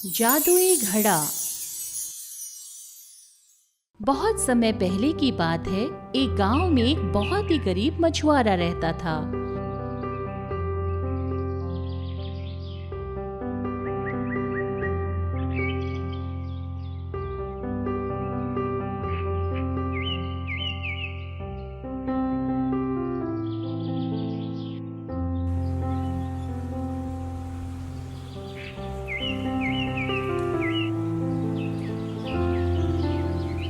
जादुई घड़ा। बहुत समय पहले की बात है। एक गांव में एक बहुत ही गरीब मछुआरा रहता था।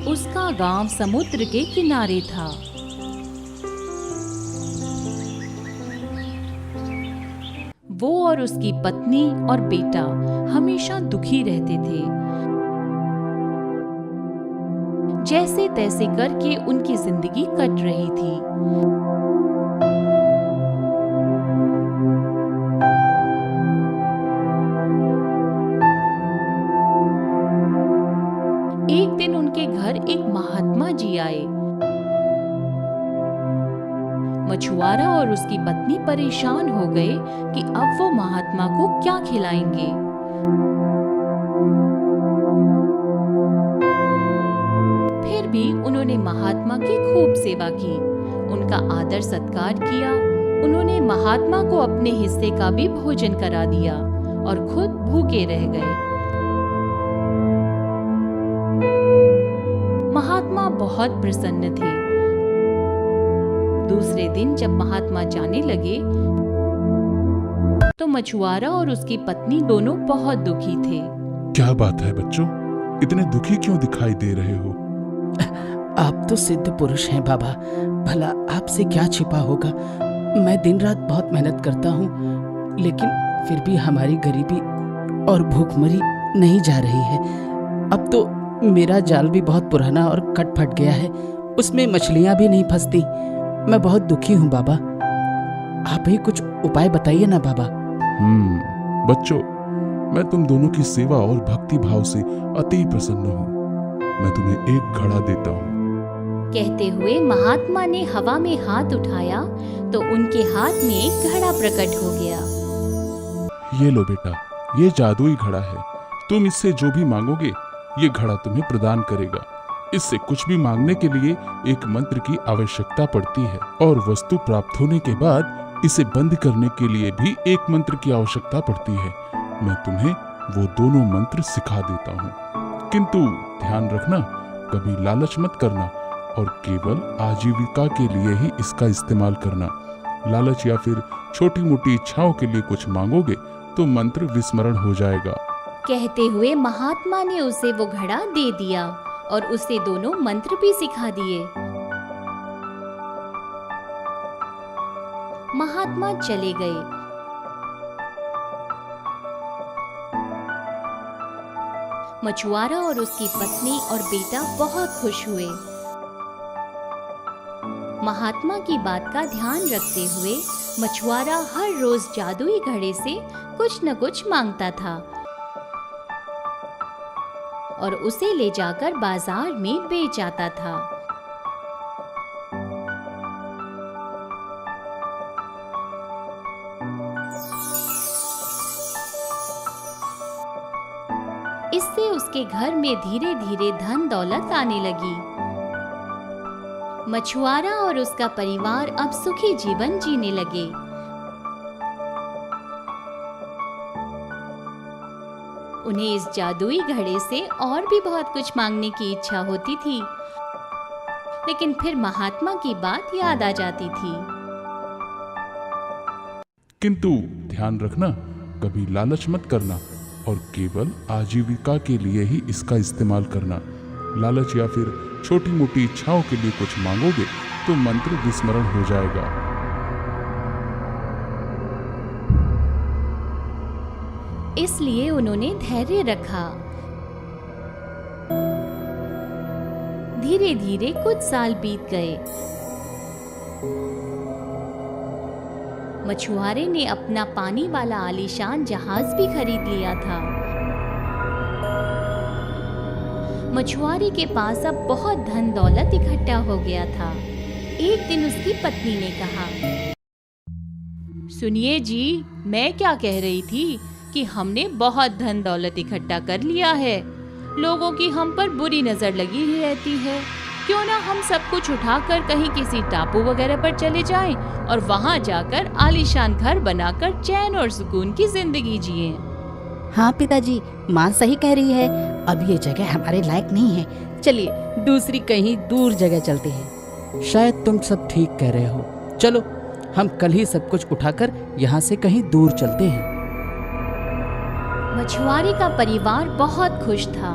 उसका गांव समुद्र के किनारे था। वो और उसकी पत्नी और बेटा हमेशा दुखी रहते थे। जैसे तैसे करके उनकी जिंदगी कट रही थी। एक दिन उनके घर एक महात्मा जी आए। मछुआरा और उसकी पत्नी परेशान हो गए कि अब वो महात्मा को क्या खिलाएंगे। फिर भी उन्होंने महात्मा की खूब सेवा की, उनका आदर सत्कार किया। उन्होंने महात्मा को अपने हिस्से का भी भोजन करा दिया और खुद भूखे रह गए। महात्मा बहुत प्रसन्न थे। दूसरे दिन जब महात्मा जाने लगे तो मछुआरा और उसकी पत्नी दोनों बहुत दुखी थे। क्या बात है बच्चों, इतने दुखी क्यों दिखाई दे रहे हो? आप तो सिद्ध पुरुष हैं बाबा, भला आपसे क्या छिपा होगा। मैं दिन रात बहुत मेहनत करता हूँ, लेकिन फिर भी हमारी गरीबी और भूखमरी नहीं जा रही है। अब तो मेरा जाल भी बहुत पुराना और कट फट गया है, उसमें मछलियाँ भी नहीं फंसती। मैं बहुत दुखी हूँ बाबा, आप ही कुछ उपाय बताइए ना बाबा। बच्चों, मैं तुम दोनों की सेवा और भक्ति भाव से अति प्रसन्न हूँ। मैं तुम्हें एक घड़ा देता हूँ। कहते हुए महात्मा ने हवा में हाथ उठाया तो उनके हाथ में एक घड़ा प्रकट हो गया। ये लो बेटा, ये जादुई घड़ा है। तुम इससे जो भी मांगोगे ये घड़ा तुम्हें प्रदान करेगा। इससे कुछ भी मांगने के लिए एक मंत्र की आवश्यकता पड़ती है और वस्तु प्राप्त होने के बाद इसे बंद करने के लिए भी एक मंत्र की आवश्यकता पड़ती है। मैं तुम्हें वो दोनों मंत्र सिखा देता हूँ, किंतु ध्यान रखना, कभी लालच मत करना और केवल आजीविका के लिए ही इसका इस्तेमाल करना। लालच या फिर छोटी मोटी इच्छाओं के लिए कुछ मांगोगे तो मंत्र विस्मरण हो जाएगा। कहते हुए महात्मा ने उसे वो घड़ा दे दिया और उसे दोनों मंत्र भी सिखा दिए। महात्मा चले गए। मछुआरा और उसकी पत्नी और बेटा बहुत खुश हुए। महात्मा की बात का ध्यान रखते हुए मछुआरा हर रोज जादुई घड़े से कुछ न कुछ मांगता था और उसे ले जाकर बाजार में बेच आता था। इससे उसके घर में धीरे धीरे धन दौलत आने लगी। मछुआरा और उसका परिवार अब सुखी जीवन जीने लगे। उन्हें इस जादुई घड़े से और भी बहुत कुछ मांगने की इच्छा होती थी, लेकिन फिर महात्मा की बात याद आ जाती थी। किंतु ध्यान रखना, कभी लालच मत करना और केवल आजीविका के लिए ही इसका इस्तेमाल करना। लालच या फिर छोटी मोटी इच्छाओं के लिए कुछ मांगोगे तो मंत्र विस्मरण हो जाएगा। इसलिए उन्होंने धैर्य रखा। धीरे धीरे कुछ साल बीत गए। मछुआरे ने अपना पानी वाला आलीशान जहाज भी खरीद लिया था। मछुआरे के पास अब बहुत धन दौलत इकट्ठा हो गया था। एक दिन उसकी पत्नी ने कहा, सुनिए जी, मैं क्या कह रही थी कि हमने बहुत धन दौलत इकट्ठा कर लिया है। लोगों की हम पर बुरी नजर लगी ही रहती है। क्यों ना हम सब कुछ उठाकर कहीं किसी टापू वगैरह पर चले जाएं और वहां जाकर आलीशान घर बनाकर चैन और सुकून की जिंदगी जिएं। हाँ पिताजी, माँ सही कह रही है। अब ये जगह हमारे लायक नहीं है। चलिए दूसरी कहीं दूर जगह चलते हैं। शायद तुम सब ठीक कह रहे हो। चलो हम कल ही सब कुछ उठाकर यहाँ से कहीं दूर चलते हैं। मछुआरे का परिवार बहुत खुश था।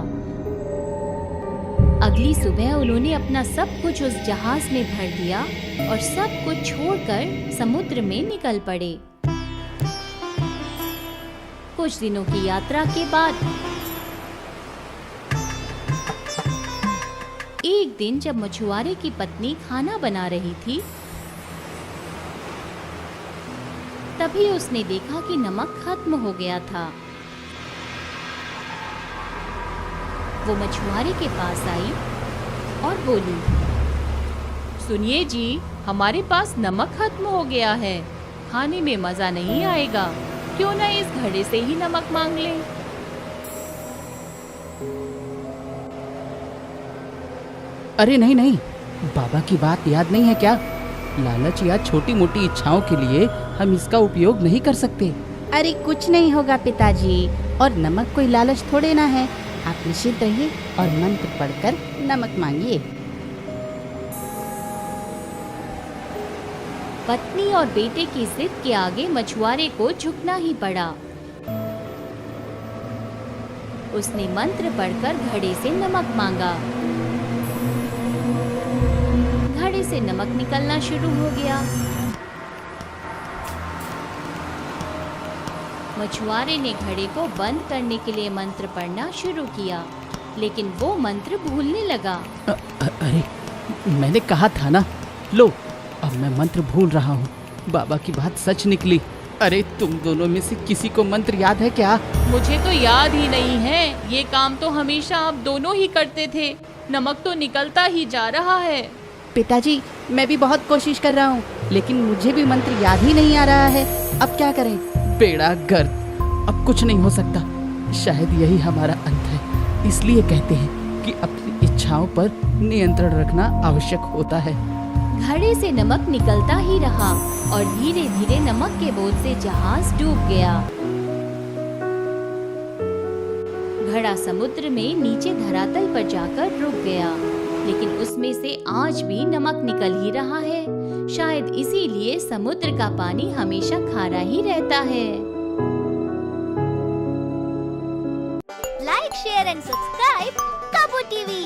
अगली सुबह उन्होंने अपना सब कुछ उस जहाज में भर दिया और सब कुछ छोड़कर समुद्र में निकल पड़े। कुछ दिनों की यात्रा के बाद एक दिन जब मछुआरे की पत्नी खाना बना रही थी, तभी उसने देखा कि नमक खत्म हो गया था। वो मछुआरे के पास आई और बोली, सुनिए जी, हमारे पास नमक खत्म हो गया है, खाने में मजा नहीं आएगा, क्यों ना इस घड़े से ही नमक मांग लें। अरे नहीं नहीं, बाबा की बात याद नहीं है क्या? लालच या छोटी मोटी इच्छाओं के लिए हम इसका उपयोग नहीं कर सकते। अरे कुछ नहीं होगा पिताजी, और नमक कोई लालच थोड़े ना है। आप निश्चित रहिए और मंत्र पढ़कर नमक मांगिए। पत्नी और बेटे की जिद के आगे मछुआरे को झुकना ही पड़ा। उसने मंत्र पढ़कर घड़े से नमक मांगा। घड़े से नमक निकलना शुरू हो गया। मछुआरे ने घड़े को बंद करने के लिए मंत्र पढ़ना शुरू किया, लेकिन वो मंत्र भूलने लगा। अरे मैंने कहा था ना, लो अब मैं मंत्र भूल रहा हूँ। बाबा की बात सच निकली। अरे तुम दोनों में से किसी को मंत्र याद है क्या? मुझे तो याद ही नहीं है। ये काम तो हमेशा आप दोनों ही करते थे। नमक तो निकलता ही जा रहा है। पिताजी, मैं भी बहुत कोशिश कर रहा हूँ, लेकिन मुझे भी मंत्र याद ही नहीं आ रहा है। अब क्या करें? बेड़ा गर्क, अब कुछ नहीं हो सकता। शायद यही हमारा अंत है। इसलिए कहते हैं कि अपनी इच्छाओं पर नियंत्रण रखना आवश्यक होता है। घड़े से नमक निकलता ही रहा और धीरे धीरे नमक के बोझ से जहाज डूब गया। घड़ा समुद्र में नीचे धरातल पर जाकर रुक गया, लेकिन उसमें से आज भी नमक निकल ही रहा है। शायद इसीलिए समुद्र का पानी हमेशा खारा ही रहता है। Like, share and subscribe Tabu TV.